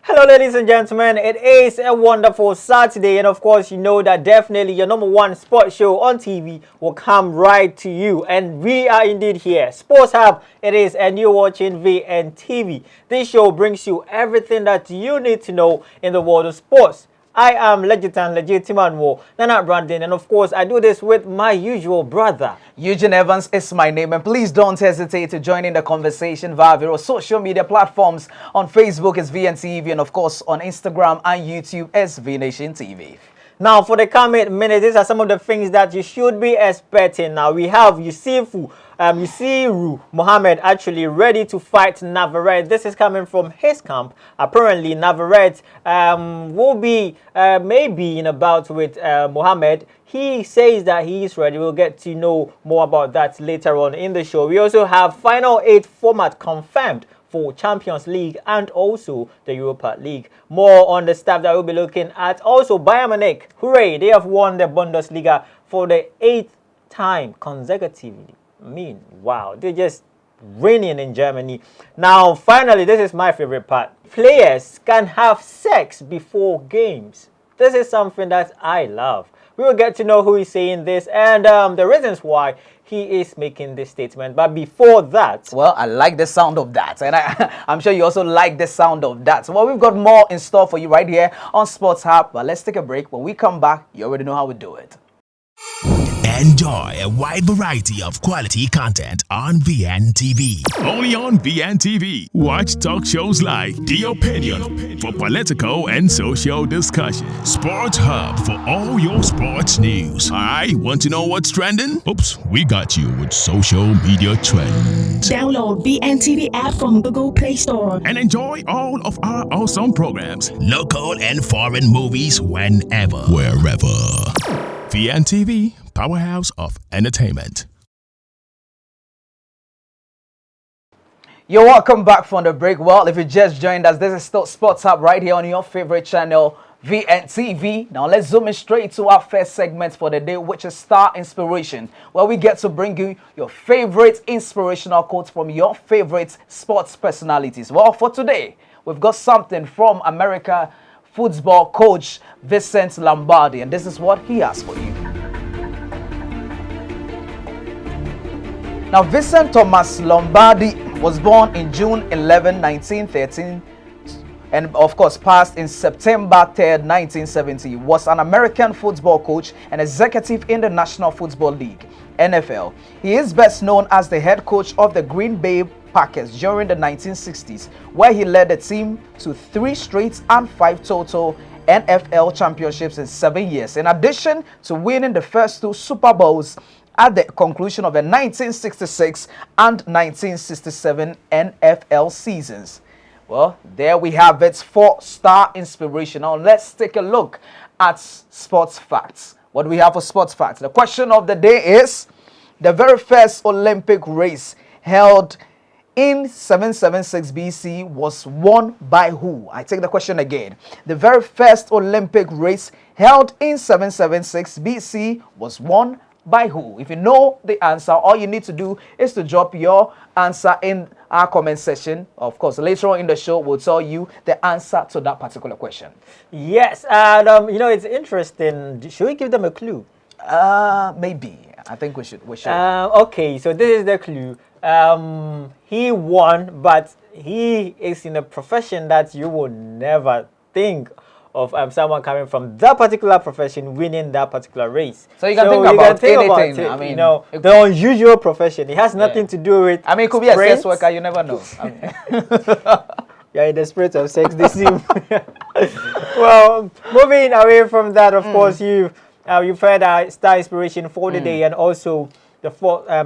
Hello, ladies and gentlemen. It is a wonderful Saturday, and of course, you know that definitely your number one sports show on TV will come right to you. And we are indeed here. Sports Hub, it is, and you're watching VNTV. This show brings you everything that you need to know in the world of sports. I am Legitiman Nana Brandon, and of course, I do this with my usual brother. Eugene Evans is my name, and please don't hesitate to join in the conversation via our social media platforms. On Facebook, it's VNTV, and of course, on Instagram and YouTube, it's VNation TV. Now, for the coming minutes, these are some of the things that you should be expecting. Now, we have Wasiru Mohammed actually ready to fight Navarrette. This is coming from his camp. Apparently, Navarrette will be maybe in a bout with Mohammed. He says that he is ready. We'll get to know more about that later on in the show. We also have Final 8 format confirmed for Champions League and also the Europa League. More on the stuff that we'll be looking at. Also, Bayern Munich, hooray, they have won the Bundesliga for the 8th time consecutively. I mean, wow, they're just reigning in Germany. Now, finally, this is my favorite part. Players can have sex before games. This is something that I love. We will get to know who is saying this and the reasons why he is making this statement. But before that... Well, I like the sound of that. And I'm sure you also like the sound of that. So, well, we've got more in store for you right here on Sports Hub. But let's take a break. When we come back, you already know how we do it. Enjoy a wide variety of quality content on VNTV. Only on VNTV. Watch talk shows like The Opinion for political and social discussion. Sports Hub for all your sports news. I want to know what's trending? Oops, we got you with social media trends. Download VNTV app from Google Play Store and enjoy all of our awesome programs, local and foreign movies whenever, wherever. VNTV, powerhouse of entertainment. You're welcome back from the break. Well, if you just joined us, this is still Sports Hub right here on your favorite channel, VNTV. Now let's zoom in straight to our first segment for the day, which is Star Inspiration, where we get to bring you your favorite inspirational quotes from your favorite sports personalities. Well, for today, we've got something from America football coach Vincent Lombardi, and this is what he has for you. Now, Vincent Thomas Lombardi was born in June 11, 1913, and of course passed in September 3rd, 1970. Was an American football coach and executive in the National Football League, NFL. He is best known as the head coach of the Green Bay Packers during the 1960s, where he led the team to 3 straight and 5 total NFL championships in 7 years, in addition to winning the first 2 Super Bowls at the conclusion of the 1966 and 1967 NFL seasons. Well, there we have it for Star Inspiration. Now let's take a look at sports facts. What do we have for sports facts? The question of the day is, the very first Olympic race held in 776 BC was won by who? I take the question again. The very first Olympic race held in 776 BC was won by who? If you know the answer, all you need to do is to drop your answer in our comment section. Of course, later on in the show, we'll tell you the answer to that particular question. Yes, and you know, it's interesting. Should we give them a clue? Maybe. I think we should. Okay, so this is the clue. He won, but he is in a profession that you would never think of someone coming from that particular profession winning that particular race. So you can think about anything. I mean, you know, the unusual profession. It has nothing to do with. I mean, it could be a sex worker. You never know. I mean. Yeah, in the spirit of sex, this seem. Well, moving away from that, of course, you've heard our Star Inspiration for the day and also the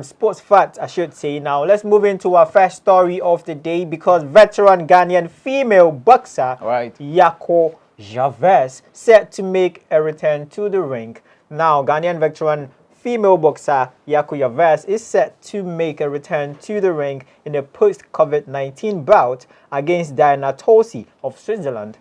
sports fact, I should say. Now, let's move into our first story of the day, because veteran Ghanaian female boxer Yarkor Chavez set to make a return to the ring. Now, Ghanaian veteran female boxer Yarkor Chavez is set to make a return to the ring in a post-COVID-19 bout against Diana Tosi of Switzerland.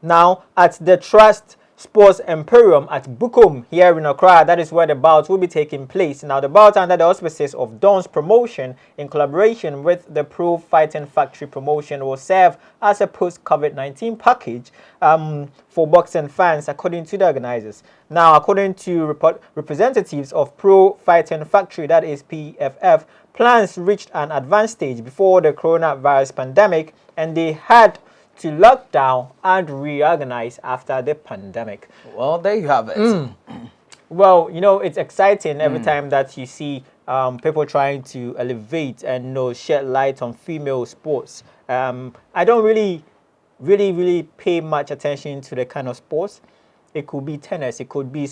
Now, at the Trust Sports Emporium at Bukom here in Accra. That is where the bout will be taking place. Now, the bout under the auspices of Dawn's Promotion in collaboration with the Pro Fighting Factory Promotion will serve as a post-COVID-19 package for boxing fans, according to the organizers. Now, according to representatives of Pro Fighting Factory, that is PFF, plans reached an advanced stage before the coronavirus pandemic, and they had to lock down and reorganize after the pandemic. Well, there you have it. Well, you know, it's exciting every time that you see people trying to elevate and, you know, shed light on female sports. I don't really pay much attention to the kind of sports. It could be tennis, it could be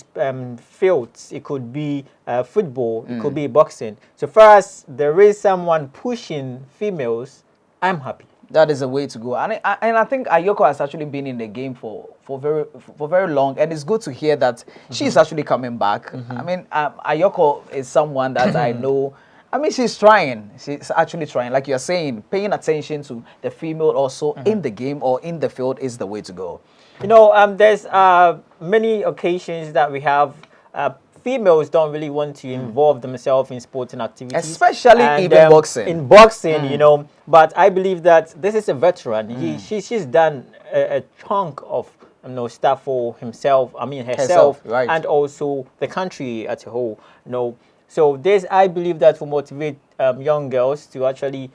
fields, it could be football, it could be boxing. So far as there is someone pushing females, I'm happy. That is a way to go, and I think Yarkor has actually been in the game for very long, and it's good to hear that she's actually coming back. I mean, Yarkor is someone that I know. I mean, she's trying. She's actually trying. Like you're saying, paying attention to the female also in the game or in the field is the way to go. You know, there's many occasions that we have. Females don't really want to involve themselves in sporting activities, especially even boxing. In boxing, you know, but I believe that this is a veteran. She's done a chunk of, you know, stuff for herself, right, and also the country as a whole. You know, so this, I believe, that will motivate young girls to actually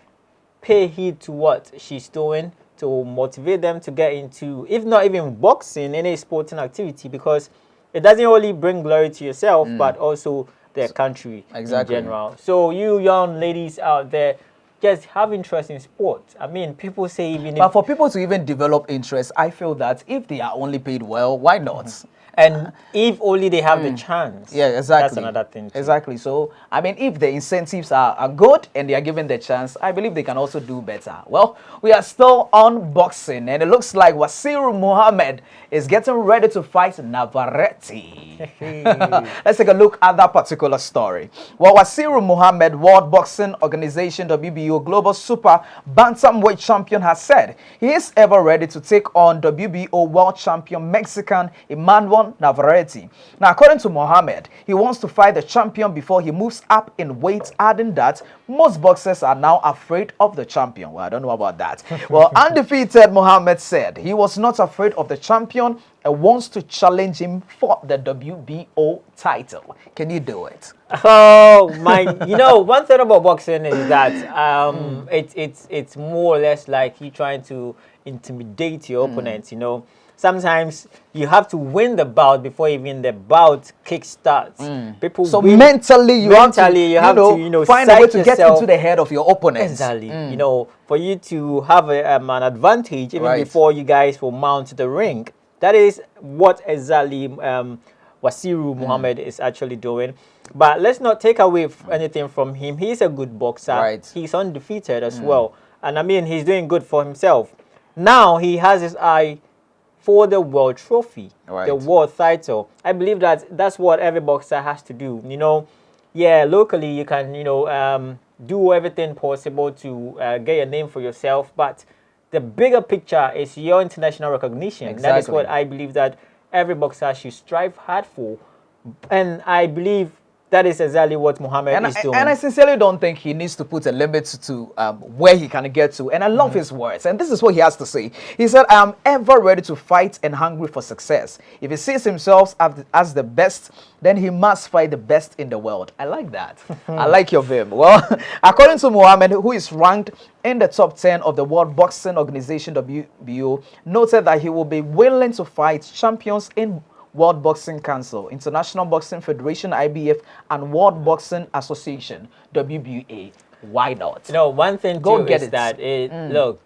pay heed to what she's doing, to motivate them to get into, if not even boxing, any sporting activity, because it doesn't only bring glory to yourself, but also the country in general. So you young ladies out there, just have interest in sports. I mean, people say even but for people to even develop interest, I feel that if they are only paid well, why not? And if only they have the chance. Yeah, exactly. That's another thing too. Exactly. So, I mean, if the incentives are good and they are given the chance, I believe they can also do better. Well, we are still on boxing, and it looks like Wasiru Mohammed is getting ready to fight Navarrette. Let's take a look at that particular story. Well, Wasiru Mohammed, World Boxing Organization WBO Global Super Bantamweight Champion, has said he is ever ready to take on WBO World Champion Mexican Emmanuel Navarrete. Now, according to Mohammed, he wants to fight the champion before he moves up in weight, adding that most boxers are now afraid of the champion. Well, I don't know about that. Well, undefeated Mohammed said he was not afraid of the champion and wants to challenge him for the WBO title. Can you do it? Oh my! You know, one thing about boxing is that it's more or less like you trying to intimidate your opponents. You know, sometimes you have to win the bout before even the bout kick starts. People so win. mentally you have to find a way to get into the head of your opponent. Exactly. You know, for you to have an advantage even before you guys will mount the ring. That is what exactly Wasiru Mohammed is actually doing. But let's not take away anything from him. He's a good boxer. Right. He's undefeated as well. And I mean, he's doing good for himself. Now he has his eye for the world trophy, the world title. I believe that that's what every boxer has to do. You know, yeah, locally you can, you know, do everything possible to get a name for yourself. But the bigger picture is your international recognition. Exactly. That is what I believe that every boxer should strive hard for. And I believe that is exactly what Mohammed is doing. And I sincerely don't think he needs to put a limit to where he can get to. And I love his words. And this is what he has to say. He said, I am ever ready to fight and hungry for success. If he sees himself as the best, then he must fight the best in the world. I like that. I like your vim. Well, according to Mohammed, who is ranked in the top 10 of the World Boxing Organization WBO, noted that he will be willing to fight champions in World Boxing Council, International Boxing Federation, IBF, and World Boxing Association, WBA. Why not? You know, one thing too is that, look,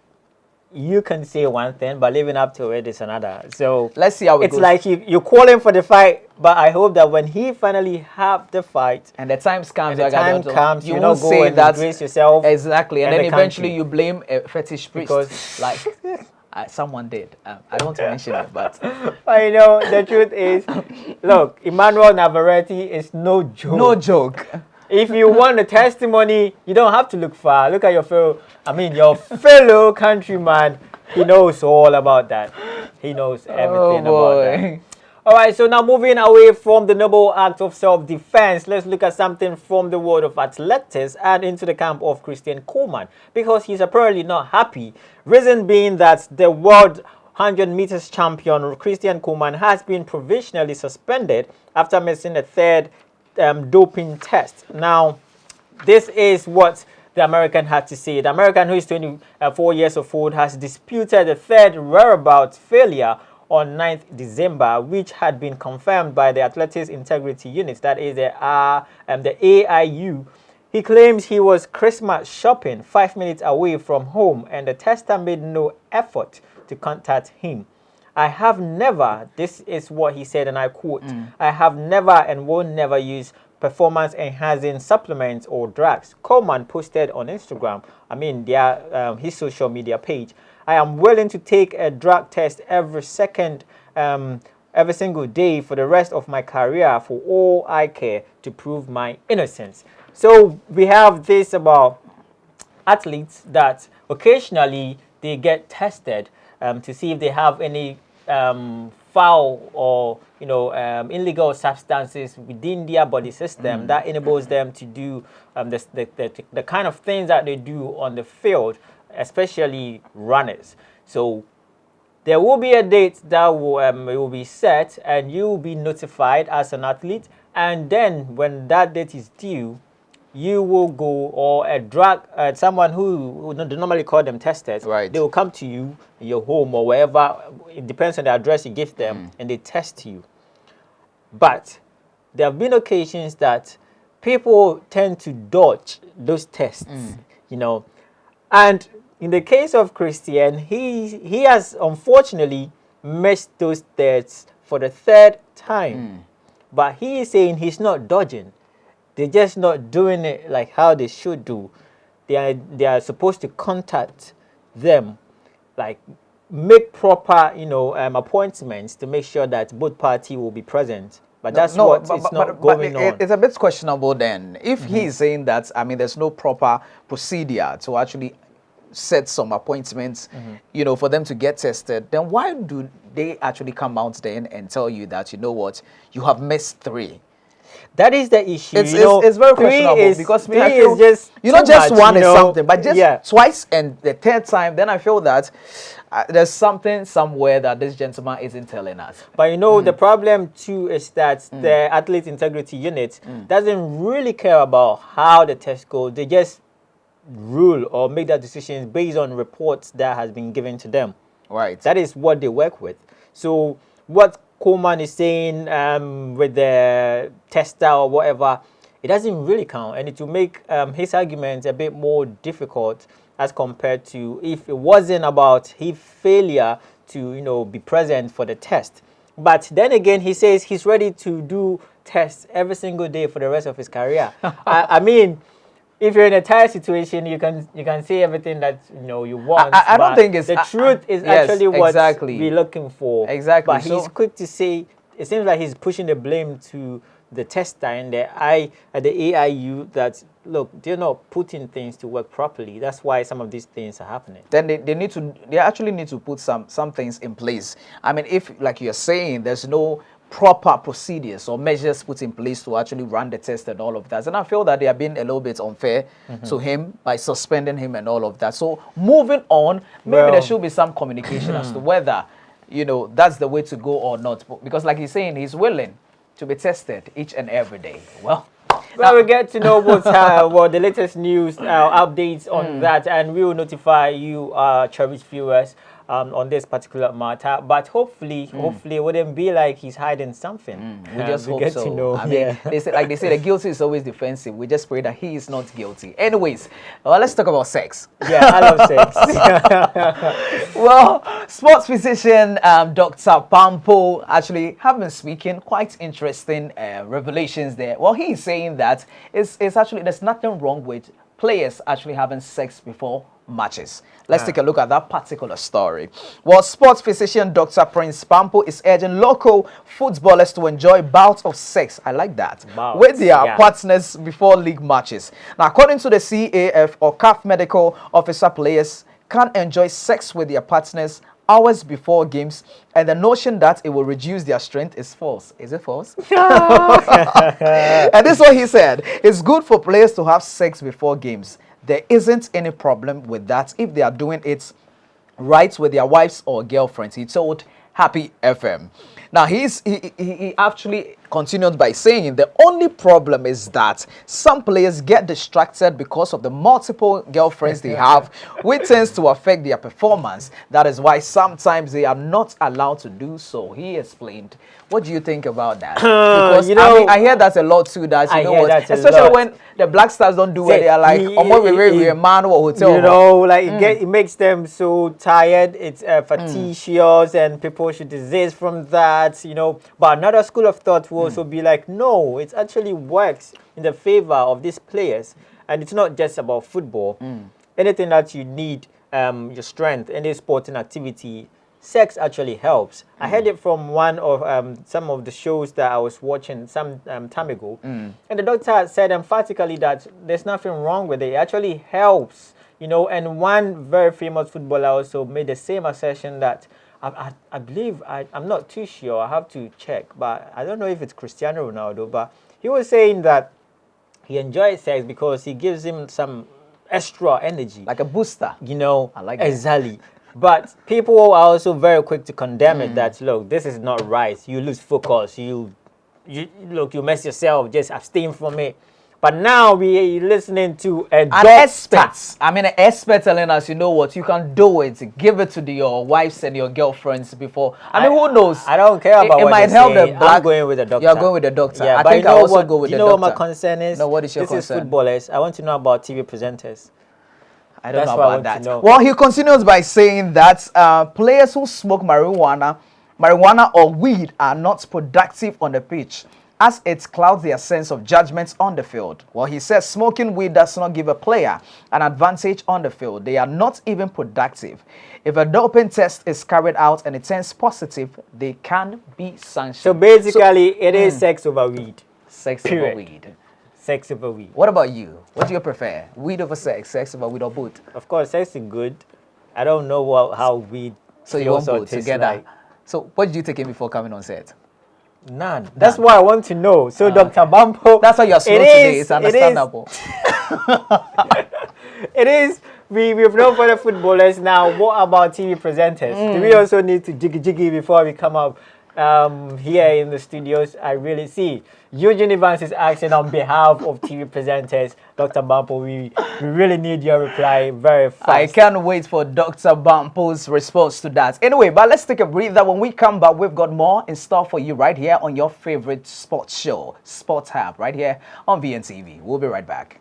you can say one thing, but living up to it is another. So let's see how it goes. It's like you're calling for the fight, but I hope that when he finally have the fight, and the time comes, you won't say that disgrace yourself. Exactly, and then eventually you blame a fetish priest. Because like someone did. I don't want to mention it, but I know the truth is, look, Emmanuel Navarrete is no joke. No joke. If you want a testimony, you don't have to look far. Look at your fellow countryman. He knows all about that. He knows everything about that. All right, so now moving away from the noble act of self-defense, let's look at something from the world of athletics and into the camp of Christian Coleman, because he's apparently not happy. Reason being that the world 100 meters champion Christian Coleman has been provisionally suspended after missing a third doping test. Now, this is what the American had to say. The American, who is 24 years of old, has disputed the third whereabouts failure on 9th December, which had been confirmed by the Athletics Integrity Unit, that is the AIU. He claims he was Christmas shopping 5 minutes away from home and the tester made no effort to contact him. I have never, this is what he said, and I quote, I have never and will never use performance-enhancing supplements or drugs. Coleman posted on Instagram, his social media page. I am willing to take a drug test every single day for the rest of my career for all I care to prove my innocence. So we have this about athletes that occasionally they get tested to see if they have any foul or illegal substances within their body system that enables them to do the kind of things that they do on the field, especially runners. So there will be a date that will be set, and you will be notified as an athlete, and then when that date is due, you will go, or a drug, someone who they normally call them testers, right, they will come to you in your home or wherever, it depends on the address you give them, and they test you. But there have been occasions that people tend to dodge those tests, and in the case of Christian, he has unfortunately missed those tests for the third time. But he is saying he's not dodging. They're just not doing it like how they should do. They are supposed to contact them, like make proper appointments to make sure that both parties will be present. But that's not going on. It's a bit questionable then. If he is saying that, there's no proper procedure to actually set some appointments, for them to get tested, then why do they actually come out then and tell you that, you know what, you have missed 3? That is the issue. It's very questionable because I feel just just much, one is something, but just twice and the third time, then I feel that there's something somewhere that this gentleman isn't telling us. But the problem too is that the Athlete Integrity Unit doesn't really care about how the test goes. They just rule or make their decisions based on reports that has been given to them. Right. That is what they work with. So what Coleman is saying with the tester or whatever, it doesn't really count, and it will make his argument a bit more difficult as compared to if it wasn't about his failure to be present for the test. But then again, he says he's ready to do tests every single day for the rest of his career. If you're in a tight situation, you can say everything that you want. I don't think it's the truth is actually what exactly we're looking for. Exactly. But he's quick to say. It seems like he's pushing the blame to the tester and the AIU that look, they're not putting things to work properly. That's why some of these things are happening. Then they actually need to put some things in place. If, like you're saying, there's no proper procedures or measures put in place to actually run the test and all of that. And I feel that they are being a little bit unfair to him by suspending him and all of that. So moving on, maybe there should be some communication as to whether, that's the way to go or not. Because like he's saying, he's willing to be tested each and every day. Well, we get to know what the latest news updates on that, and we will notify you, cherished viewers, on this particular matter. But hopefully it wouldn't be like he's hiding something. We just hope get so. To know. They say the guilty is always defensive. We just pray that he is not guilty. Anyways, let's talk about sex. Yeah, I love sex. Well, sports physician Dr. Pamboe actually have been speaking quite interesting revelations there. Well, he is saying that it's actually there's nothing wrong with players actually having sex before matches. Let's take a look at that particular story. Well, sports physician Dr. Prince Pamboe is urging local footballers to enjoy bouts of sex. I like that. With their partners before league matches. Now, according to the CAF or CAF medical officer, players can enjoy sex with their partners hours before games, and the notion that it will reduce their strength is false. Is it false? And this is what he said. It's good for players to have sex before games. There isn't any problem with that if they are doing it right with their wives or girlfriends, he told Happy FM. Now he actually continued by saying the only problem is that some players get distracted because of the multiple girlfriends they have, which tends to affect their performance. That is why sometimes they are not allowed to do so. He explained. What do you think about that? Because I hear that a lot too. That you know what, especially when the Black Stars don't do it, they are like, we're a man or hotel. You know, like it makes them so tired. It's facetious, and people should desist from that. You know, but another school of thought will also be like, no, it actually works in the favor of these players, and it's not just about football. Anything that you need, your strength, any sporting activity. Sex actually helps. I heard it from one of some of the shows that I was watching some time ago. And the doctor said emphatically that there's nothing wrong with it. It actually helps, you know. And one very famous footballer also made the same assertion that I believe, I'm not too sure, I have to check, but I don't know if it's Cristiano Ronaldo, but he was saying that he enjoys sex because it gives him some extra energy. Like a booster. You know, I like that. Exactly. But people are also very quick to condemn it, that, look, this is not right. You lose focus. You mess yourself. Just abstain from it. But now we're listening to an expert. I mean, an expert telling us, you know what, you can do it. Give it to your wives and your girlfriends before. I mean, who knows? I don't care about what might help them. I'm going with the doctor. You're going with the doctor. Yeah, I but think I also go with the doctor. You know what my concern is? No, what is your concern? This is footballers. I want to know about TV presenters. I don't know about that. Well, he continues by saying that players who smoke marijuana or weed are not productive on the pitch, as it clouds their sense of judgment on the field. Well, he says smoking weed does not give a player an advantage on the field. They are not even productive. If a doping test is carried out and it turns positive, they can be sanctioned. So basically, it is sex over weed. Sex over weed. Sex over weed. What about you? What do you prefer? Weed over sex? Sex over weed or both? Of course, sex is good. I don't know how weed. So you want both together? Like. So what did you take in before coming on set? None. That's why I want to know. So Dr. Pamboe. That's why you're slow today. It's understandable. It is. We've known for the footballers now. What about TV presenters? Do we also need to jiggy before we come up here in the studios? I really see. Eugene Evans is asking on behalf of TV presenters, Dr. Pamboe, we really need your reply very fast. I can't wait for Dr. Pamboe's response to that. Anyway, but let's take a breather. When we come back, we've got more in store for you right here on your favorite sports show, Sports Hub, right here on VNTV. We'll be right back.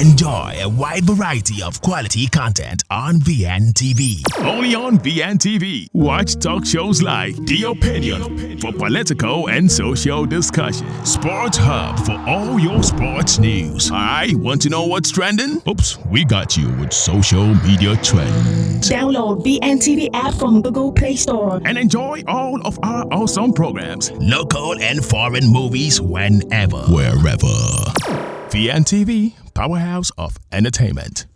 Enjoy a wide variety of quality content on VNTV. Only on VNTV. Watch talk shows like The Opinion for political and social discussion. Sports Hub for all your sports news. Alright, want to know what's trending? Oops, we got you with social media trends. Download VNTV app from Google Play Store. And enjoy all of our awesome programs. Local and foreign movies whenever, wherever. VNTV, powerhouse of entertainment.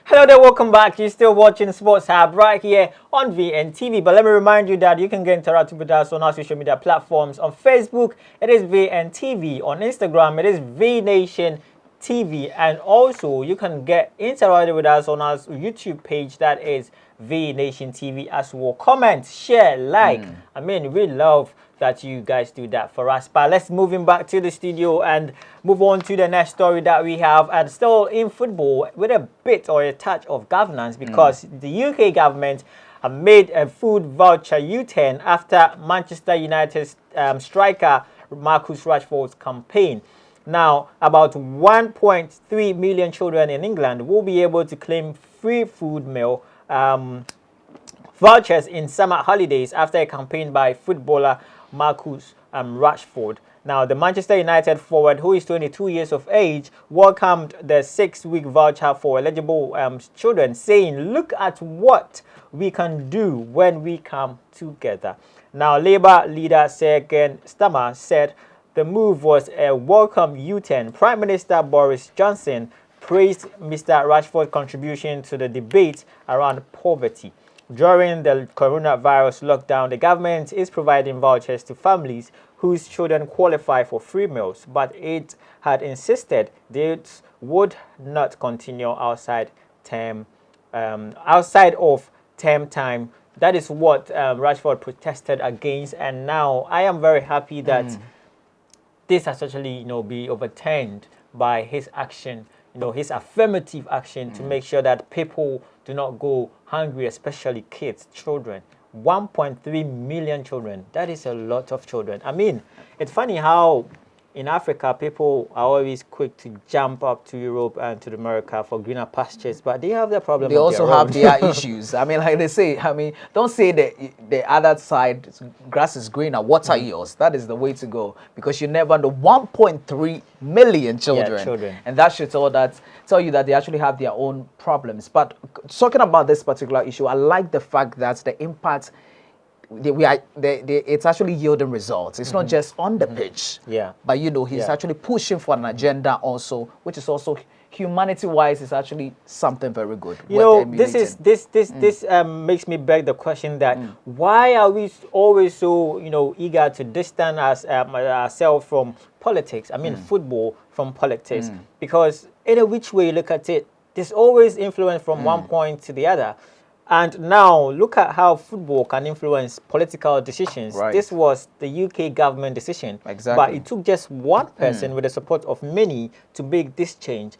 Hello there, welcome back. You're still watching Sports Hub right here on VNTV. But let me remind you that you can get interactive with us on our social media platforms. On Facebook, it is VNTV. On Instagram, it is VNation TV. And also, you can get interactive with us on our YouTube page, that is VNation TV as well. Comment, share, like. I mean, we love that you guys do that for us. But let's move back to the studio and move on to the next story that we have, and still in football with a bit or a touch of governance, because the UK government have made a food voucher U-turn after Manchester United striker Marcus Rashford's campaign. Now, about 1.3 million children in England will be able to claim free food meal vouchers in summer holidays after a campaign by footballer Marcus Rashford. Now, the Manchester United forward, who is 22 years of age, welcomed the 6-week voucher for eligible children, saying, "Look at what we can do when we come together." Now, Labour leader Sir Keir Starmer said the move was a welcome U-turn. Prime Minister Boris Johnson praised Mr. Rashford's contribution to the debate around poverty. During the coronavirus lockdown, the government is providing vouchers to families whose children qualify for free meals, but it had insisted they would not continue outside of term time. That is what Rashford protested against, and now I am very happy that this has actually, be overturned by his action, his affirmative action to make sure that people do not go hungry, especially kids, children. 1.3 million children. That is a lot of children. I mean, it's funny how in Africa, people are always quick to jump up to Europe and to America for greener pastures, but they have their problem. They also have their issues. I mean, like they say, don't say that the other side, grass is greener, water yours. That is the way to go, because you never know. 1.3 million children. Yeah, children. And that should tell you that they actually have their own problems. But talking about this particular issue, I like the fact that the impact, it's actually yielding results. It's not just on the pitch, but he's actually pushing for an agenda also, which is also humanity-wise is actually something very good. This makes me beg the question that why are we always so eager to distance ourselves from politics? I mean, football from politics, because in which way you look at it, there's always influence from one point to the other. And now, look at how football can influence political decisions. Right. This was the UK government decision. Exactly. But it took just one person with the support of many to make this change.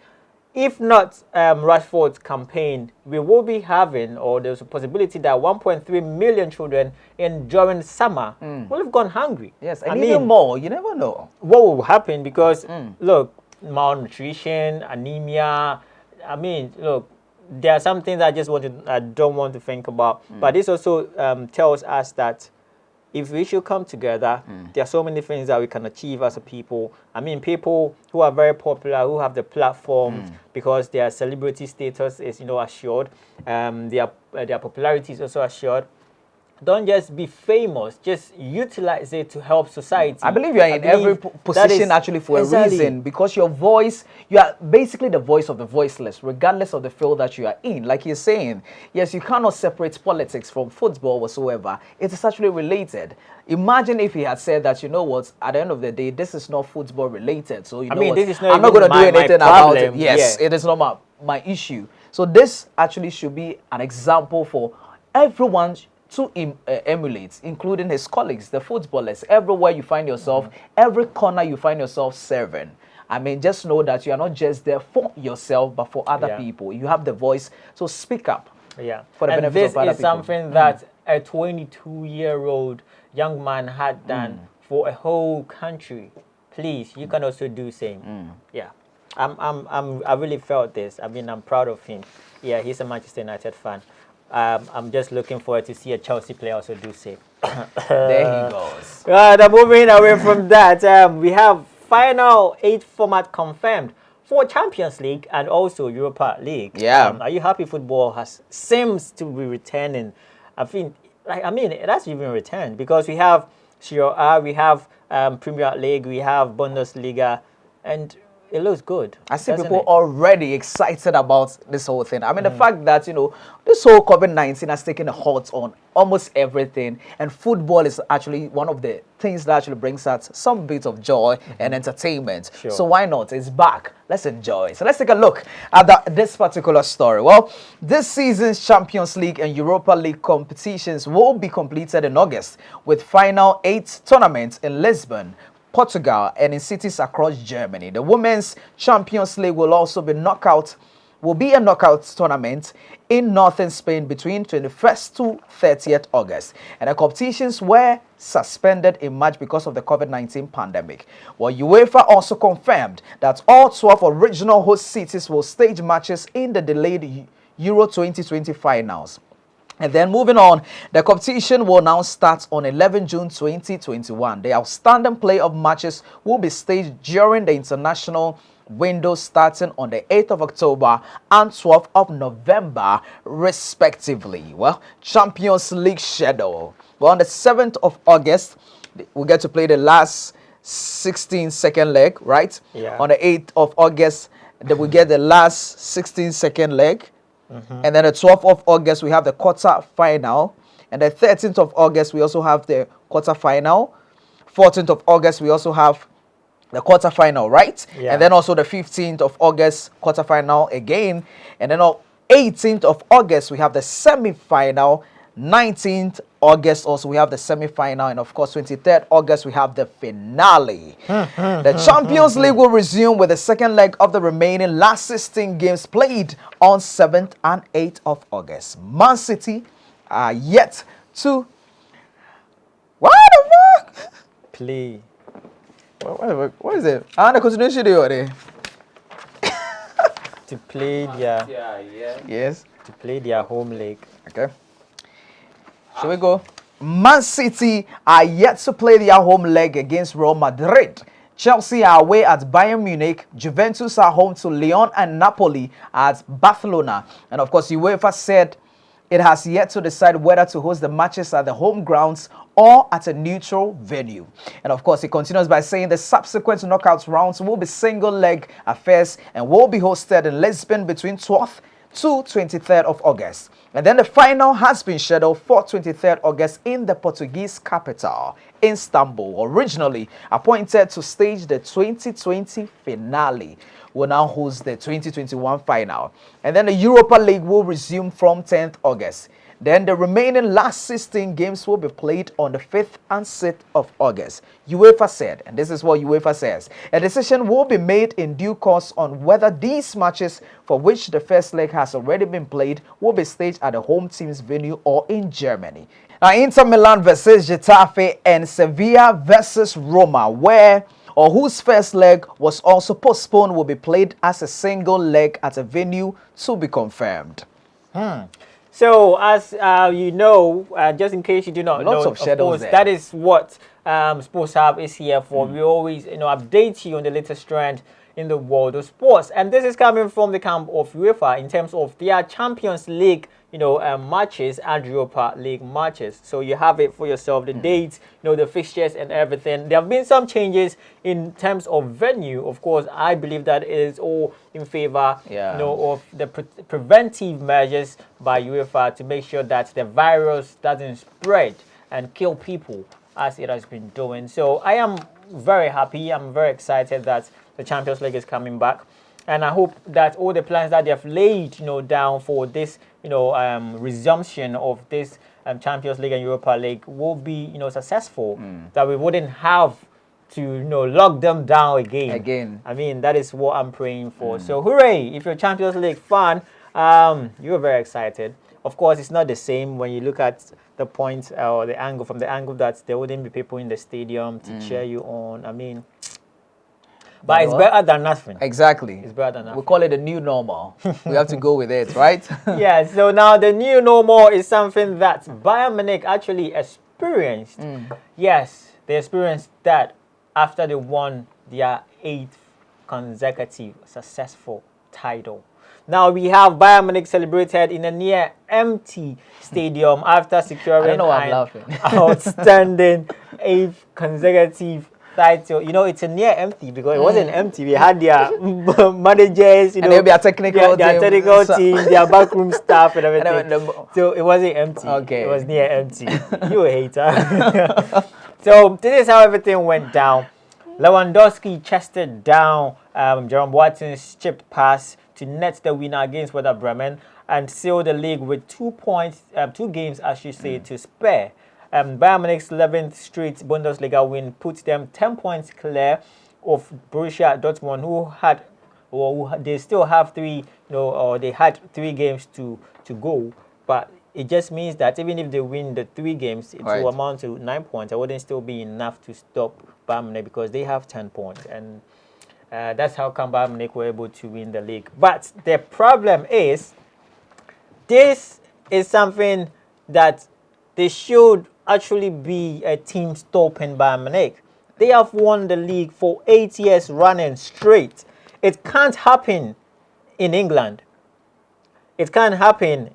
If not Rashford's campaign, we will be having, or there's a possibility that 1.3 million children during summer will have gone hungry. Yes, and even more. You never know what will happen, because, look, malnutrition, anemia. I mean, look, there are some things I don't want to think about. But this also tells us that if we should come together, there are so many things that we can achieve as a people. I mean, people who are very popular, who have the platforms, because their celebrity status is, assured. Their popularity is also assured. Don't just be famous, just utilize it to help society. I believe you are in every position actually for a reason, because your voice, you are basically the voice of the voiceless, regardless of the field that you are in. Like you're saying, yes, you cannot separate politics from football whatsoever. It is actually related. Imagine if he had said that, at the end of the day, this is not football related. So, this is not I'm not going to do anything about it. Yes, yeah. It is not my issue. So this actually should be an example for everyone to emulate, including his colleagues, the footballers, everywhere you find yourself, every corner you find yourself serving. I mean, just know that you are not just there for yourself, but for other people. You have the voice, so speak up. Yeah. For the benefit of other people. This is something that a 22-year-old young man had done for a whole country. Please, you can also do same. Yeah. I really felt this. I mean, I'm proud of him. Yeah, he's a Manchester United fan. I'm just looking forward to see a Chelsea player also do same. There he goes. Moving away from that, we have final 8 format confirmed for Champions League and also Europa League. Yeah. Are you happy football seems to be returning? It has even returned, because we have Serie A, we have Premier League, we have Bundesliga, and it looks good. I see people already excited about this whole thing. I mean, the fact that, this whole COVID-19 has taken a halt on almost everything. And football is actually one of the things that actually brings us some bit of joy and entertainment. Sure. So why not? It's back. Let's enjoy. So let's take a look at this particular story. Well, this season's Champions League and Europa League competitions will be completed in August, with final 8 tournaments in Lisbon, Portugal, and in cities across Germany. The Women's Champions League will also be a knockout tournament in northern Spain between 21st to 30th August. And the competitions were suspended in March because of the COVID-19 pandemic. Well, UEFA also confirmed that all 12 original host cities will stage matches in the delayed Euro 2020 finals. And then moving on, the competition will now start on 11 June 2021. The outstanding playoff matches will be staged during the international window starting on the 8th of October and 12th of November, respectively. Well, Champions League schedule. Well, on the 7th of August, we get to play the last 16-second leg, right? Yeah. On the 8th of August, Then we get the last 16-second leg. And then the 12th of August, we have the quarter final. And the 13th of August, we also have the quarter final. 14th of August, we also have the quarter final, right? Yeah. And then also the 15th of August, quarter final again. And then on 18th of August, we have the semi-final. 19th August also we have the semi-final, and of course 23rd August we have the finale. The Champions League will resume with the second leg of the remaining last 16 games played on 7th and 8th of August. Man City are yet to what the fuck? Play. What is it? The continuation there. To play their Yes. to play their home league. Okay. Shall we go? Man City are yet to play their home leg against Real Madrid. Chelsea are away at Bayern Munich. Juventus are home to Lyon, and Napoli at Barcelona. And of course, UEFA said it has yet to decide whether to host the matches at the home grounds or at a neutral venue. And of course, it continues by saying the subsequent knockout rounds will be single-leg affairs and will be hosted in Lisbon between 12th to 23rd of August. And then the final has been scheduled for 23rd August in the Portuguese capital, Istanbul. Originally appointed to stage the 2020 finale, will now host the 2021 final. And then the Europa League will resume from 10th August. Then the remaining last 16 games will be played on the 5th and 6th of August. UEFA said, and this is what UEFA says, a decision will be made in due course on whether these matches, for which the first leg has already been played, will be staged at the home team's venue or in Germany. Now, Inter Milan versus Getafe and Sevilla versus Roma, whose first leg was also postponed, will be played as a single leg at a venue to be confirmed. So, as you know, just in case you do not Lots know, of shadows course, there. that is what Sports Hub is here for. We always, update you on the latest trend in the world of sports. And this is coming from the camp of UEFA in terms of their Champions League, matches and Europa League matches. So you have it for yourself, the dates, the fixtures and everything. There have been some changes in terms of venue. Of course, I believe that it is all in favor, of the preventive measures by UEFA to make sure that the virus doesn't spread and kill people as it has been doing. So I am very happy. I'm very excited that the Champions League is coming back. And I hope that all the plans that they have laid, down for this, resumption of this Champions League and Europa League will be, successful. That we wouldn't have to, lock them down again. I mean, that is what I'm praying for. So, hooray! If you're a Champions League fan, you're very excited. Of course, it's not the same when you look at the point or the angle that there wouldn't be people in the stadium to cheer you on. I mean. But it's better than nothing. Exactly. It's better than nothing. We call it the new normal. We have to go with it, right? Yeah, so now the new normal is something that Bayern Munich actually experienced. Yes, they experienced that after they won their 8th consecutive successful title. Now we have Bayern Munich celebrated in a near empty stadium after securing an outstanding 8th consecutive title. It's a near empty because it wasn't empty. We had their managers, and their technical team, their backroom staff and everything. So it wasn't empty. Okay. It was near empty. You a hater. So this is how everything went down. Lewandowski chested down Jerome Boateng's chipped pass to net the winner against Werder Bremen and seal the league with 2 points, 2 games, as you say, to spare. Bayern Munich's 11th straight Bundesliga win puts them 10 points clear of Borussia Dortmund, they still have 3, or they had 3 games to go. But it just means that even if they win the 3 games, it will amount to 9 points. It wouldn't still be enough to stop Bayern Munich because they have 10 points. And that's how come Bayern Munich were able to win the league. But the problem is, this is something that they should actually be a team stopping Bayern Munich. They have won the league for 8 years running straight. It can't happen in England. It can't happen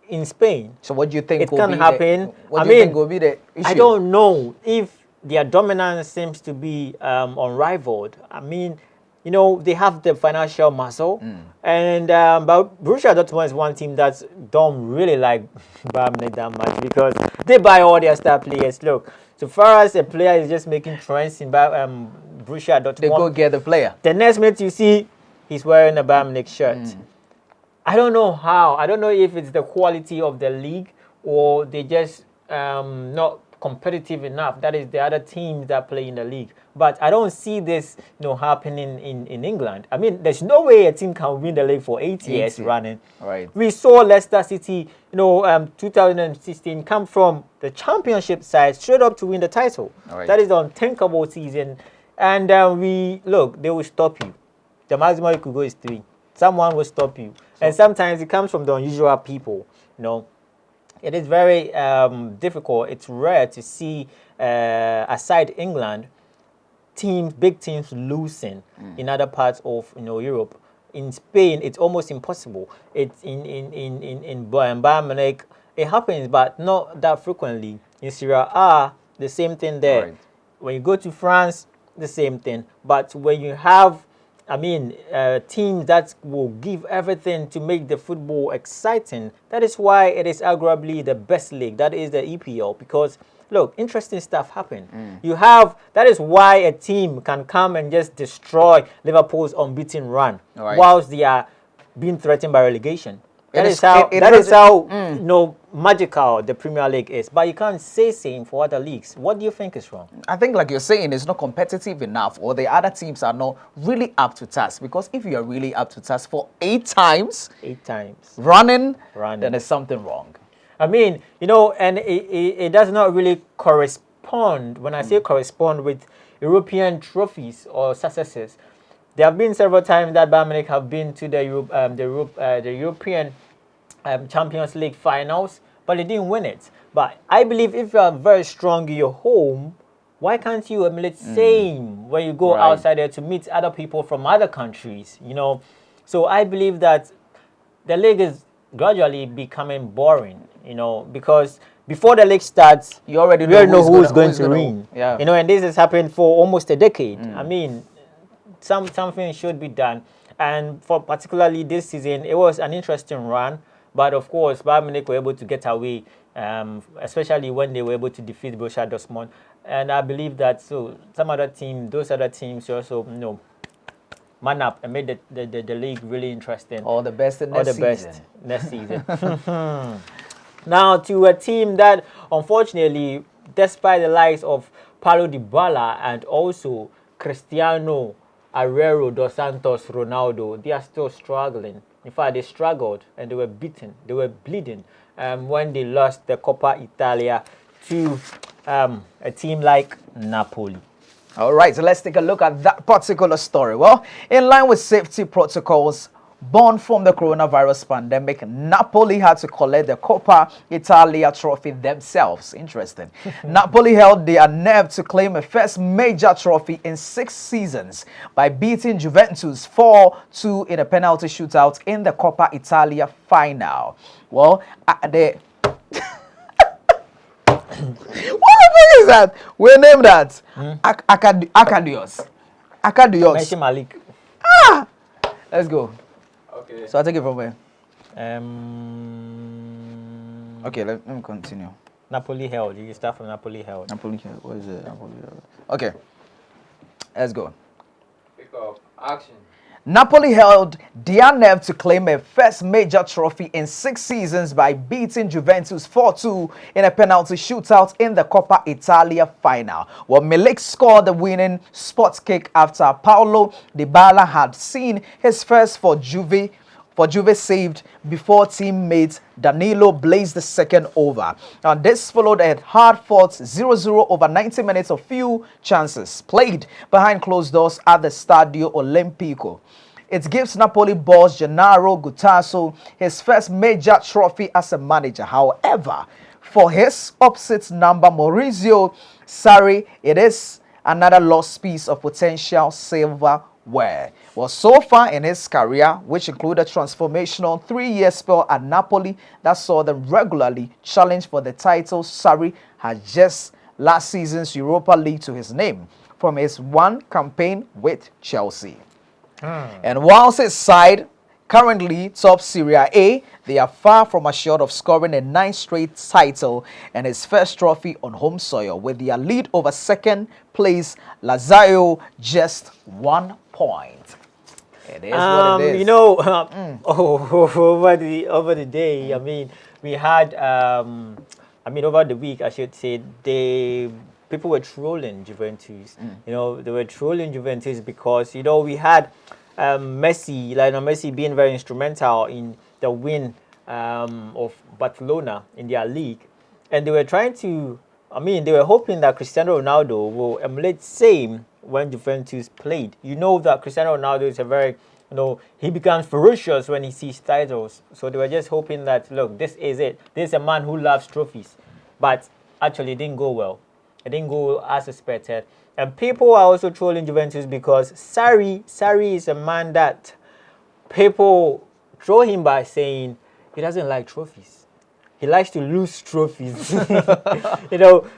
in Spain. So what do you think it can happen? What do you think will be the issue? I don't know if their dominance seems to be unrivaled. I mean, you know, they have the financial muscle. And but Borussia Dortmund is one team that don't really like Bayern Munich that much because they buy all their star players. Look, so far as a player is just making trends in Borussia Dortmund, They go get the player. the next minute you see he's wearing a Bayern Munich shirt. I don't know how. I don't know if it's the quality of the league or they just not competitive enough. That is the other teams that play in the league. But I don't see this, you know, happening in England. I mean, there's no way a team can win the league for 8 years running. Right. We saw Leicester City, you know, 2016 come from the championship side straight up to win the title. Right. That is an unthinkable season. And they will stop you. The maximum you could go is 3. Someone will stop you. And sometimes it comes from the unusual people, you know. It is very difficult. It's rare to see, aside England, big teams losing in other parts of, you know, Europe. In Spain, it's almost impossible. It's in Bayern Munich, it happens, but not that frequently. In Serie A, the same thing there. Right. When you go to France, the same thing. But when you have, teams that will give everything to make the football exciting, that is why it is arguably the best league. That is the EPL, because look, interesting stuff happen. That is why a team can come and just destroy Liverpool's unbeaten run whilst they are being threatened by relegation. That is how you know, magical the Premier League is. But you can't say same for other leagues. What do you think is wrong? I think, like you're saying, it's not competitive enough, or the other teams are not really up to task. Because if you are really up to task for 8 times running, then there's something wrong. I mean, you know, and it does not really correspond. When I say correspond with European trophies or successes, there have been several times that Bayern Munich have been to the European Champions League finals, but they didn't win it. But I believe if you are very strong in your home, why can't you emulate same when you go outside there to meet other people from other countries? You know, so I believe that the league is gradually becoming boring. You know, because before the league starts, you already know who's going to win. Yeah. You know, and this has happened for almost a decade. I mean, something should be done. And for particularly this season, it was an interesting run. But of course, Bayern Munich were able to get away, especially when they were able to defeat Borussia Dortmund. And I believe that those other teams also, you know, man up and made the league really interesting. All the best in next season. Now to a team that, unfortunately, despite the likes of Paulo Dybala and also Cristiano Aguero dos Santos Ronaldo, they are still struggling. In fact, they struggled and they were beaten. They were bleeding when they lost the Coppa Italia to a team like Napoli. All right, so let's take a look at that particular story. Well, in line with safety protocols born from the coronavirus pandemic, Napoli had to collect the Coppa Italia trophy themselves. Interesting. Napoli held their nerve to claim a first major trophy in 6 seasons by beating Juventus 4-2 in a penalty shootout in the Coppa Italia final. Well, what the fuck is that? We named that Acadios. Messi Malik. Let's go. Okay. So I'll take it from where? Okay, let me continue. Napoli held. You start from Napoli held. Napoli held. What is it? Napoli held. Okay. Let's go. Pick up. Action. Napoli held their nerve to claim a first major trophy in 6 seasons by beating Juventus 4-2 in a penalty shootout in the Coppa Italia final. Well, Milik scored the winning spot kick after Paulo Dybala had seen his first for Juve saved before teammate Danilo blazed the second over. Now, this followed a hard-fought 0-0 over 90 minutes of few chances played behind closed doors at the Stadio Olimpico. It gives Napoli boss Gennaro Gattuso his first major trophy as a manager. However, for his opposite number, Maurizio Sarri, it is another lost piece of potential silverware. Well, so far in his career, which included a transformational 3-year spell at Napoli that saw them regularly challenge for the title, Sarri had just last season's Europa League to his name from his one campaign with Chelsea. And whilst his side currently top Serie A, they are far from assured of scoring a 9th straight title and his first trophy on home soil, with their lead over second place Lazio just 1 point. It is what it is. You know, over the day, I mean, we had, over the week, I should say, people were trolling Juventus. You know, they were trolling Juventus because, you know, we had Lionel Messi being very instrumental in the win of Barcelona in their league. And they were trying to, they were hoping that Cristiano Ronaldo will emulate same when Juventus played. You know that Cristiano Ronaldo is a very, he becomes ferocious when he sees titles. So they were just hoping that, look, this is it. This is a man who loves trophies. But actually, it didn't go well. It didn't go as expected. And people are also trolling Juventus because Sarri is a man that people troll him by saying he doesn't like trophies. He likes to lose trophies.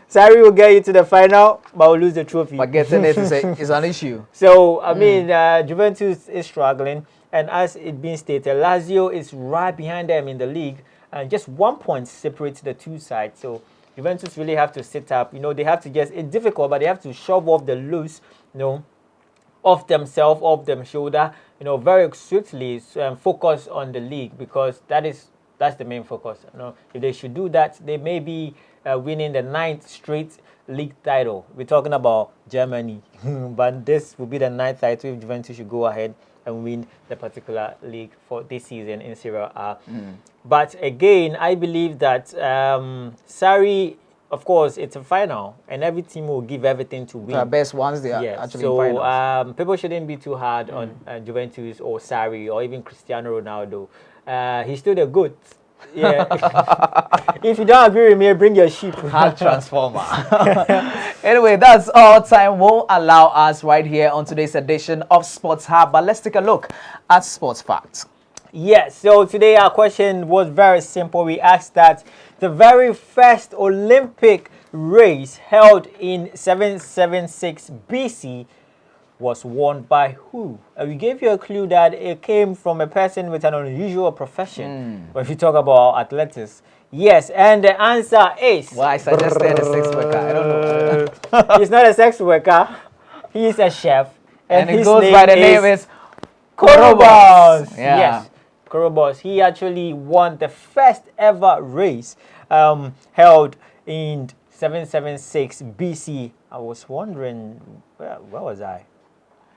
Sarri will get you to the final, but will lose the trophy. But getting it is an issue. So, Juventus is struggling. And as it being stated, Lazio is right behind them in the league. And just 1 point separates the two sides. So, Juventus really have to sit up. They have to it's difficult, but they have to shove off the loose, off themselves, off them shoulder, very swiftly focus on the league, because that's the main focus. If they should do that, they may be winning the 9th straight league title. We're talking about Germany, but this will be the 9th title if Juventus should go ahead and win the particular league for this season in Serie A. But again, I believe that Sarri, of course, it's a final, and every team will give everything to win. The best ones, they are actually in finals. People shouldn't be too hard on Juventus or Sarri or even Cristiano Ronaldo. He's still the GOAT. Yeah. If you don't agree with me, bring your sheep. Hard transformer. Anyway, that's all time will allow us right here on today's edition of Sports Hub. But let's take a look at sports facts. Yes, so today our question was very simple. We asked that the very first Olympic race held in 776 BC was won by who? We gave you a clue that it came from a person with an unusual profession. But if you talk about athletics, yes, and the answer is... Well, I suggested a sex worker. I don't know. He's not a sex worker. He's a chef. And his it goes by the name is Korobos. Yeah. Yes, Korobos. He actually won the first ever race held in 776 BC. I was wondering, where was I?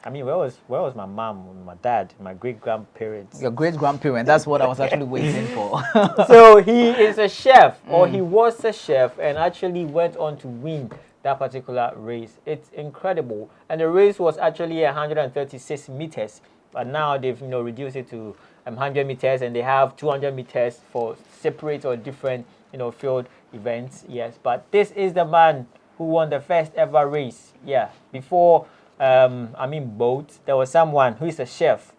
Where was my mom, my dad, my great-grandparents? Your great-grandparent, that's what I was actually waiting for. So he is a chef, or he was a chef, and actually went on to win that particular race. It's incredible. And the race was actually 136 meters, but now they've reduced it to 100 meters, and they have 200 meters for separate or different field events. Yes, but this is the man who won the first ever race. Yeah, before boat, there was someone who is a chef,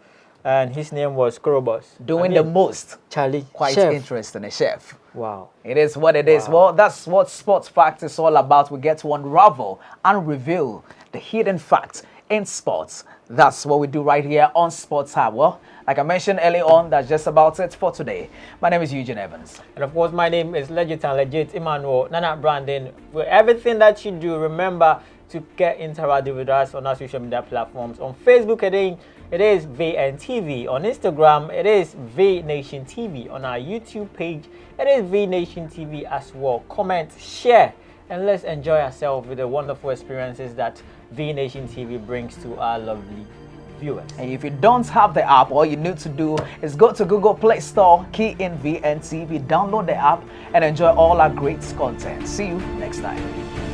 and his name was Korobos. Doing the most. Charlie. Quite chef. Interesting, a chef. Wow. It is what it is. Well, that's what sports facts is all about. We get to unravel and reveal the hidden facts in sports. That's what we do right here on Sports Hub. Well, like I mentioned earlier on, that's just about it for today. My name is Eugene Evans. And of course, my name is Legit Emmanuel Nana Brandon. For everything that you do, remember to get interactive with us on our social media platforms. On Facebook, it is VNTV. On Instagram, it is VNation TV. On our YouTube page, it is VNation TV as well. Comment, share, and let's enjoy ourselves with the wonderful experiences that VNation TV brings to our lovely viewers. And if you don't have the app, all you need to do is go to Google Play Store, key in VNTV, download the app, and enjoy all our great content. See you next time.